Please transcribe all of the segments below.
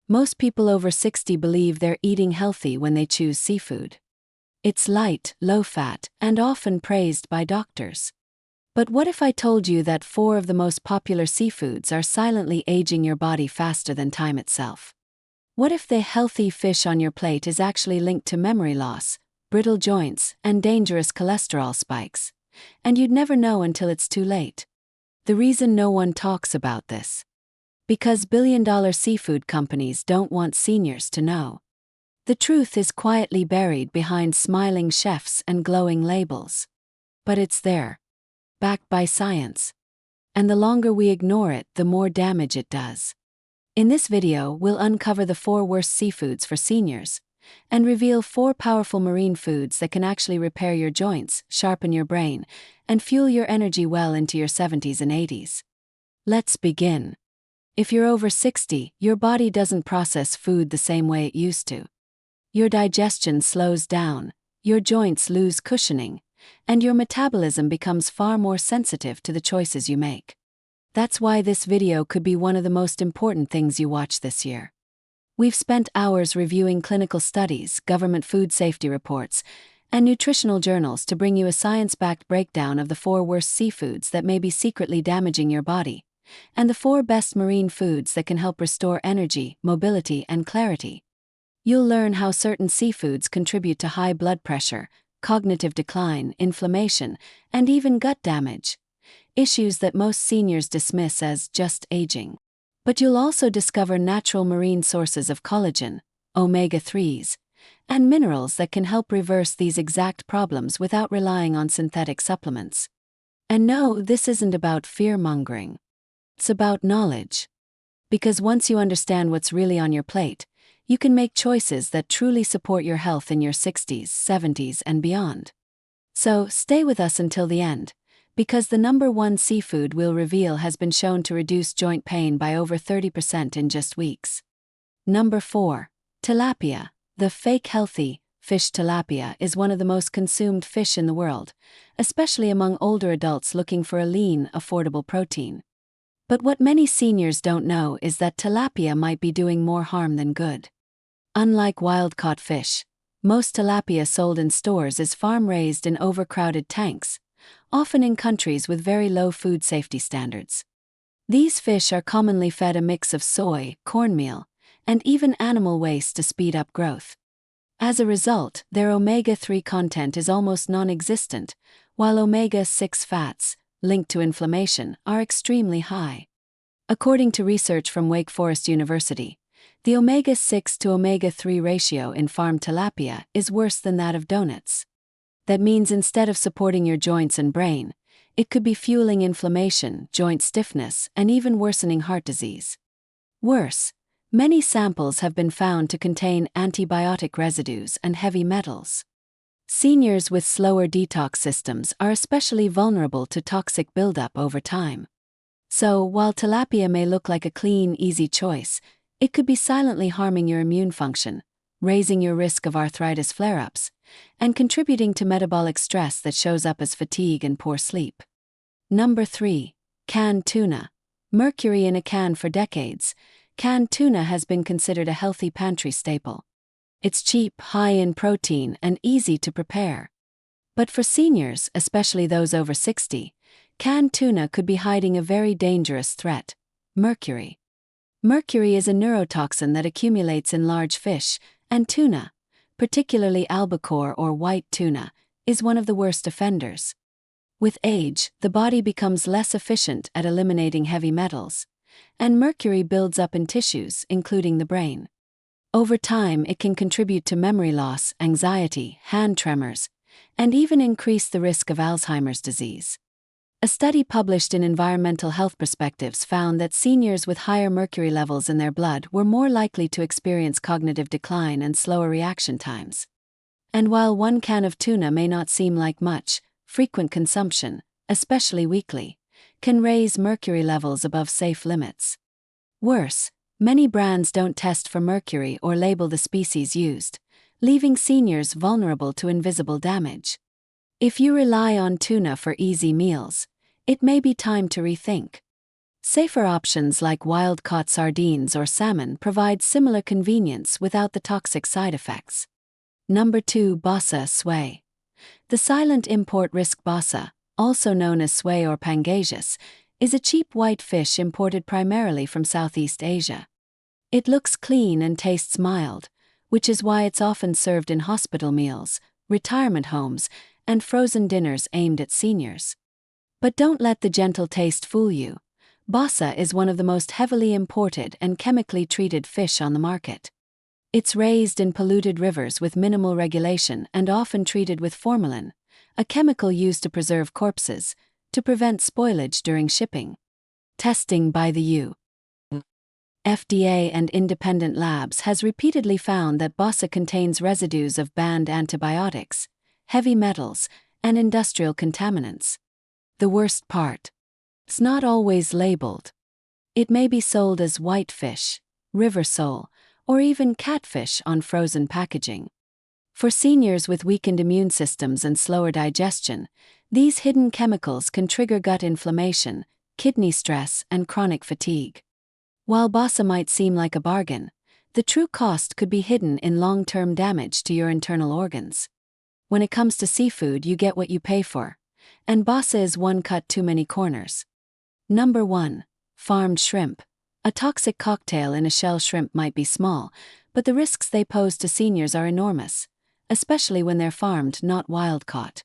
Most people over 60 believe they're eating healthy when they choose seafood. It's light, low-fat, and often praised by doctors. But what if I told you that 4 of the most popular seafoods are silently aging your body faster than time itself? What if the healthy fish on your plate is actually linked to memory loss, brittle joints, and dangerous cholesterol spikes? And you'd never know until it's too late. The reason no one talks about this? Because billion-dollar seafood companies don't want seniors to know. The truth is quietly buried behind smiling chefs and glowing labels. But it's there, backed by science. And the longer we ignore it, the more damage it does. In this video, we'll uncover the 4 worst seafoods for seniors, and reveal 4 powerful marine foods that can actually repair your joints, sharpen your brain, and fuel your energy well into your 70s and 80s. Let's begin. If you're over 60, your body doesn't process food the same way it used to. Your digestion slows down, your joints lose cushioning, and your metabolism becomes far more sensitive to the choices you make. That's why this video could be one of the most important things you watch this year. We've spent hours reviewing clinical studies, government food safety reports, and nutritional journals to bring you a science-backed breakdown of the 4 worst seafoods that may be secretly damaging your body, and the 4 best marine foods that can help restore energy, mobility, and clarity. You'll learn how certain seafoods contribute to high blood pressure, cognitive decline, inflammation, and even gut damage. Issues that most seniors dismiss as just aging. But you'll also discover natural marine sources of collagen, omega-3s, and minerals that can help reverse these exact problems without relying on synthetic supplements. And no, this isn't about fear-mongering. It's about knowledge. Because once you understand what's really on your plate, you can make choices that truly support your health in your 60s, 70s, and beyond. So, stay with us until the end, because the number 1 seafood we'll reveal has been shown to reduce joint pain by over 30% in just weeks. Number 4. Tilapia. The fake healthy fish tilapia is one of the most consumed fish in the world, especially among older adults looking for a lean, affordable protein. But what many seniors don't know is that tilapia might be doing more harm than good. Unlike wild-caught fish, most tilapia sold in stores is farm-raised in overcrowded tanks, often in countries with very low food safety standards. These fish are commonly fed a mix of soy, cornmeal, and even animal waste to speed up growth. As a result, their omega-3 content is almost non-existent, while omega-6 fats, linked to inflammation, are extremely high. According to research from Wake Forest University, the omega-6 to omega-3 ratio in farmed tilapia is worse than that of donuts. That means instead of supporting your joints and brain, it could be fueling inflammation, joint stiffness, and even worsening heart disease. Worse, many samples have been found to contain antibiotic residues and heavy metals. Seniors with slower detox systems are especially vulnerable to toxic buildup over time. So, while tilapia may look like a clean, easy choice, it could be silently harming your immune function, raising your risk of arthritis flare-ups, and contributing to metabolic stress that shows up as fatigue and poor sleep. Number 3. Canned tuna. Mercury in a can for decades, canned tuna has been considered a healthy pantry staple. It's cheap, high in protein, and easy to prepare. But for seniors, especially those over 60, canned tuna could be hiding a very dangerous threat: mercury. Mercury is a neurotoxin that accumulates in large fish, and tuna, particularly albacore or white tuna, is one of the worst offenders. With age, the body becomes less efficient at eliminating heavy metals, and mercury builds up in tissues, including the brain. Over time, it can contribute to memory loss, anxiety, hand tremors, and even increase the risk of Alzheimer's disease. A study published in Environmental Health Perspectives found that seniors with higher mercury levels in their blood were more likely to experience cognitive decline and slower reaction times. And while 1 can of tuna may not seem like much, frequent consumption, especially weekly, can raise mercury levels above safe limits. Worse, many brands don't test for mercury or label the species used, leaving seniors vulnerable to invisible damage. If you rely on tuna for easy meals, it may be time to rethink. Safer options like wild-caught sardines or salmon provide similar convenience without the toxic side effects. Number 2. Basa swai. The silent import risk basa, also known as swai or pangasius, is a cheap white fish imported primarily from Southeast Asia. It looks clean and tastes mild, which is why it's often served in hospital meals, retirement homes, and frozen dinners aimed at seniors. But don't let the gentle taste fool you. Basa is one of the most heavily imported and chemically treated fish on the market. It's raised in polluted rivers with minimal regulation and often treated with formalin, a chemical used to preserve corpses, to prevent spoilage during shipping. Testing by the FDA and independent labs has repeatedly found that basa contains residues of banned antibiotics, heavy metals, and industrial contaminants. The worst part: it's not always labeled. It may be sold as whitefish, river sole, or even catfish on frozen packaging. For seniors with weakened immune systems and slower digestion, these hidden chemicals can trigger gut inflammation, kidney stress, and chronic fatigue. While basa might seem like a bargain, the true cost could be hidden in long-term damage to your internal organs. When it comes to seafood, you get what you pay for, and basa is one cut too many corners. Number 1. Farmed shrimp. A toxic cocktail in a shell shrimp might be small, but the risks they pose to seniors are enormous, especially when they're farmed, not wild-caught.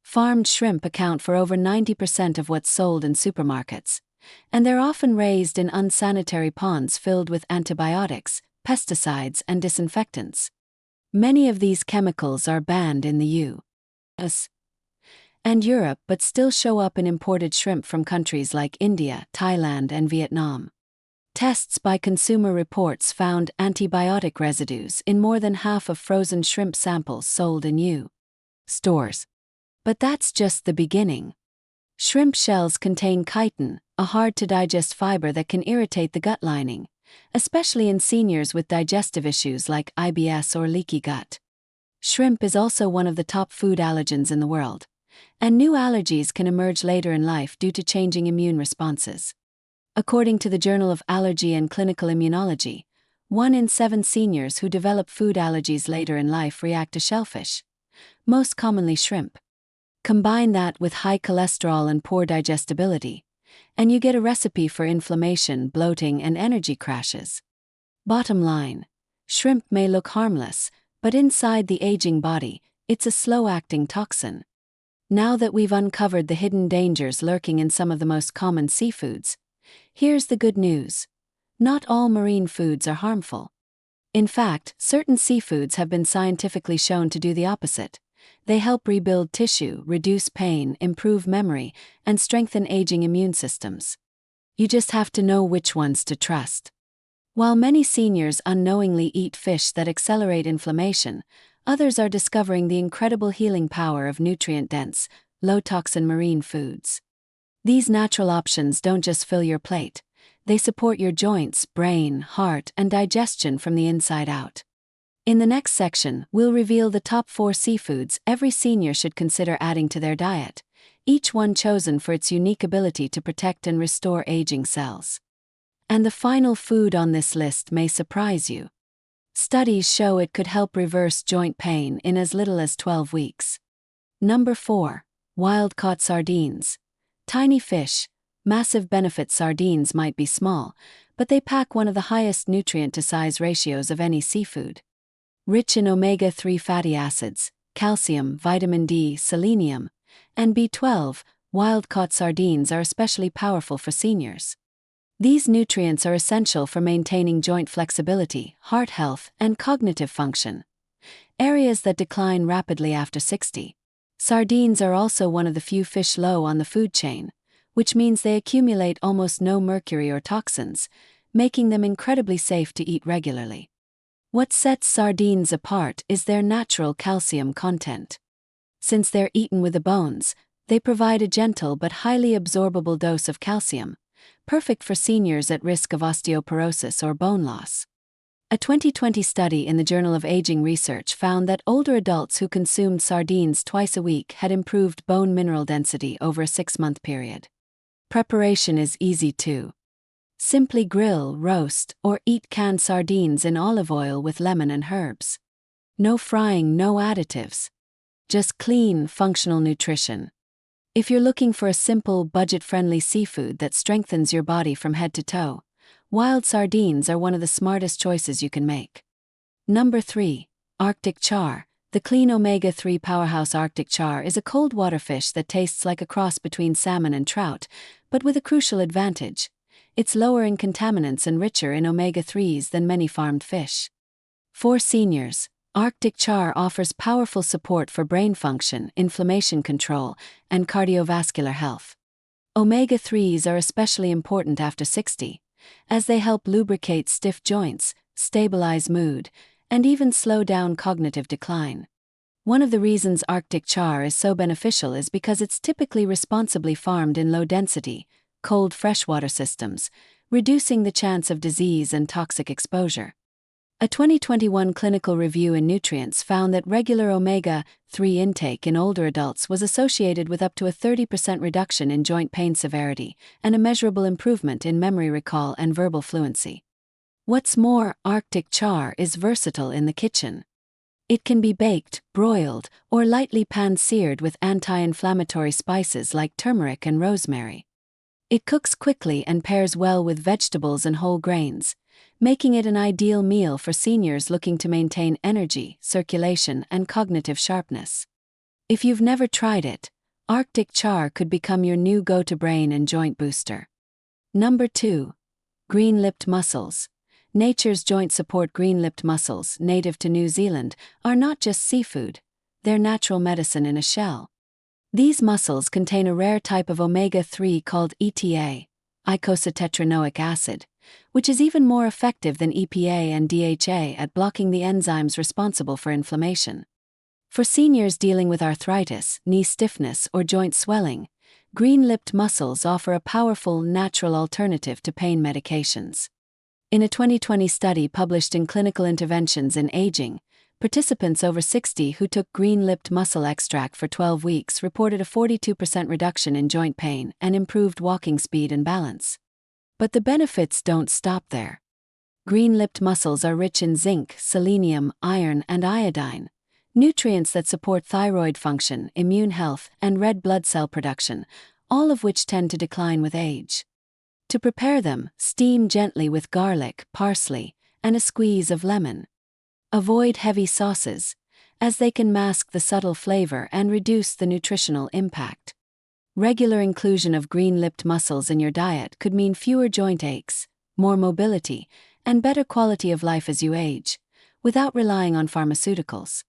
Farmed shrimp account for over 90% of what's sold in supermarkets, and they're often raised in unsanitary ponds filled with antibiotics, pesticides, and disinfectants. Many of these chemicals are banned in the U.S. and Europe but still show up in imported shrimp from countries like India, Thailand, and Vietnam. Tests by Consumer Reports found antibiotic residues in more than half of frozen shrimp samples sold in U.S. stores. But that's just the beginning. Shrimp shells contain chitin, a hard-to-digest fiber that can irritate the gut lining, especially in seniors with digestive issues like IBS or leaky gut. Shrimp is also one of the top food allergens in the world, and new allergies can emerge later in life due to changing immune responses. According to the Journal of Allergy and Clinical Immunology, 1 in 7 seniors who develop food allergies later in life react to shellfish, most commonly shrimp. Combine that with high cholesterol and poor digestibility, and you get a recipe for inflammation, bloating, and energy crashes. Bottom line: shrimp may look harmless, but inside the aging body, it's a slow-acting toxin. Now that we've uncovered the hidden dangers lurking in some of the most common seafoods, here's the good news. Not all marine foods are harmful. In fact, certain seafoods have been scientifically shown to do the opposite. They help rebuild tissue, reduce pain, improve memory, and strengthen aging immune systems. You just have to know which ones to trust. While many seniors unknowingly eat fish that accelerate inflammation, others are discovering the incredible healing power of nutrient-dense, low-toxin marine foods. These natural options don't just fill your plate, they support your joints, brain, heart, and digestion from the inside out. In the next section, we'll reveal the top 4 seafoods every senior should consider adding to their diet, each one chosen for its unique ability to protect and restore aging cells. And the final food on this list may surprise you. Studies show it could help reverse joint pain in as little as 12 weeks. Number 4. Wild-caught sardines. Tiny fish, massive benefit. Sardines might be small, but they pack one of the highest nutrient-to-size ratios of any seafood. Rich in omega-3 fatty acids, calcium, vitamin D, selenium, and B12, wild-caught sardines are especially powerful for seniors. These nutrients are essential for maintaining joint flexibility, heart health, and cognitive function, areas that decline rapidly after 60. Sardines are also one of the few fish low on the food chain, which means they accumulate almost no mercury or toxins, making them incredibly safe to eat regularly. What sets sardines apart is their natural calcium content. Since they're eaten with the bones, they provide a gentle but highly absorbable dose of calcium, perfect for seniors at risk of osteoporosis or bone loss. A 2020 study in the Journal of Aging Research found that older adults who consumed sardines twice a week had improved bone mineral density over a 6-month period. Preparation is easy too. Simply grill, roast, or eat canned sardines in olive oil with lemon and herbs. No frying, no additives. Just clean, functional nutrition. If you're looking for a simple, budget-friendly seafood that strengthens your body from head to toe, wild sardines are one of the smartest choices you can make. Number 3. Arctic char. The clean omega-3 powerhouse Arctic char is a cold water fish that tastes like a cross between salmon and trout, but with a crucial advantage. It's lower in contaminants and richer in omega-3s than many farmed fish. For seniors, Arctic char offers powerful support for brain function, inflammation control, and cardiovascular health. Omega-3s are especially important after 60, as they help lubricate stiff joints, stabilize mood, and even slow down cognitive decline. One of the reasons Arctic char is so beneficial is because it's typically responsibly farmed in low-density, cold freshwater systems, reducing the chance of disease and toxic exposure. A 2021 clinical review in Nutrients found that regular omega-3 intake in older adults was associated with up to a 30% reduction in joint pain severity and a measurable improvement in memory recall and verbal fluency. What's more, Arctic char is versatile in the kitchen. It can be baked, broiled, or lightly pan-seared with anti-inflammatory spices like turmeric and rosemary. It cooks quickly and pairs well with vegetables and whole grains, making it an ideal meal for seniors looking to maintain energy, circulation, and cognitive sharpness. If you've never tried it, Arctic char could become your new go-to brain and joint booster. Number 2. Green-lipped mussels. Nature's joint support green-lipped mussels, native to New Zealand, are not just seafood, they're natural medicine in a shell. These mussels contain a rare type of omega-3 called ETA, eicosapentaenoic acid, which is even more effective than EPA and DHA at blocking the enzymes responsible for inflammation. For seniors dealing with arthritis, knee stiffness, or joint swelling, green-lipped mussels offer a powerful, natural alternative to pain medications. In a 2020 study published in Clinical Interventions in Aging, participants over 60 who took green-lipped mussel extract for 12 weeks reported a 42% reduction in joint pain and improved walking speed and balance. But the benefits don't stop there. Green-lipped mussels are rich in zinc, selenium, iron, and iodine, nutrients that support thyroid function, immune health, and red blood cell production, all of which tend to decline with age. To prepare them, steam gently with garlic, parsley, and a squeeze of lemon. Avoid heavy sauces, as they can mask the subtle flavor and reduce the nutritional impact. Regular inclusion of green-lipped mussels in your diet could mean fewer joint aches, more mobility, and better quality of life as you age, without relying on pharmaceuticals.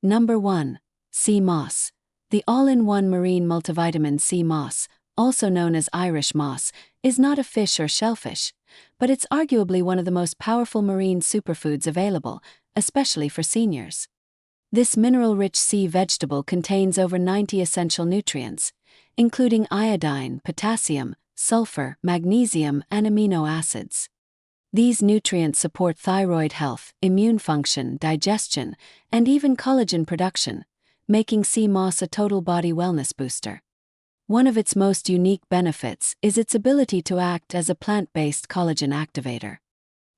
Number 1. Sea moss. The all-in-one marine multivitamin sea moss, also known as Irish moss, is not a fish or shellfish, but it's arguably one of the most powerful marine superfoods available, especially for seniors. This mineral-rich sea vegetable contains over 90 essential nutrients, including iodine, potassium, sulfur, magnesium, and amino acids. These nutrients support thyroid health, immune function, digestion, and even collagen production, making sea moss a total body wellness booster. One of its most unique benefits is its ability to act as a plant-based collagen activator.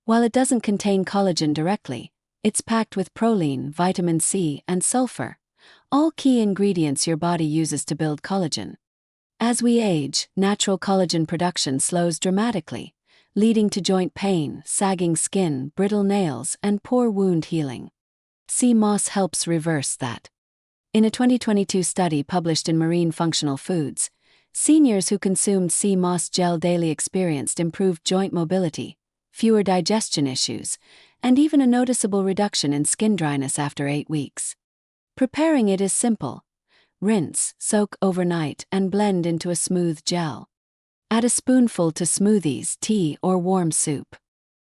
While it doesn't contain collagen directly, it's packed with proline, vitamin C, and sulfur, all key ingredients your body uses to build collagen. As we age, natural collagen production slows dramatically, leading to joint pain, sagging skin, brittle nails, and poor wound healing. Sea moss helps reverse that. In a 2022 study published in Marine Functional Foods, seniors who consumed sea moss gel daily experienced improved joint mobility, fewer digestion issues, and even a noticeable reduction in skin dryness after 8 weeks. Preparing it is simple. Rinse, soak overnight, and blend into a smooth gel. Add a spoonful to smoothies, tea, or warm soup.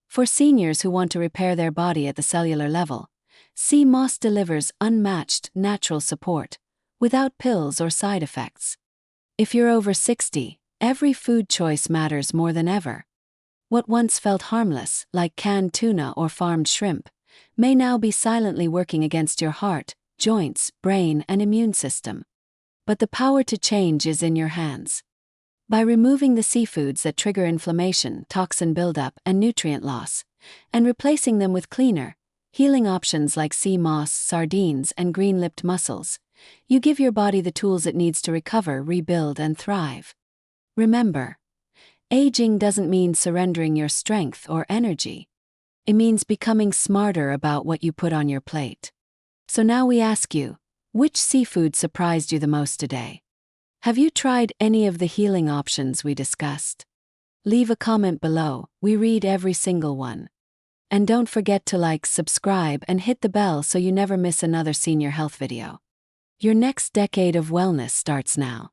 For seniors who want to repair their body at the cellular level, sea moss delivers unmatched natural support, without pills or side effects. If you're over 60, every food choice matters more than ever. What once felt harmless, like canned tuna or farmed shrimp, may now be silently working against your heart, joints, brain, and immune system. But the power to change is in your hands. By removing the seafoods that trigger inflammation, toxin buildup, and nutrient loss, and replacing them with cleaner, healing options like sea moss, sardines, and green-lipped mussels, you give your body the tools it needs to recover, rebuild, and thrive. Remember, aging doesn't mean surrendering your strength or energy. It means becoming smarter about what you put on your plate. So now we ask you, which seafood surprised you the most today? Have you tried any of the healing options we discussed? Leave a comment below, we read every single one. And don't forget to like, subscribe, and hit the bell so you never miss another senior health video. Your next decade of wellness starts now.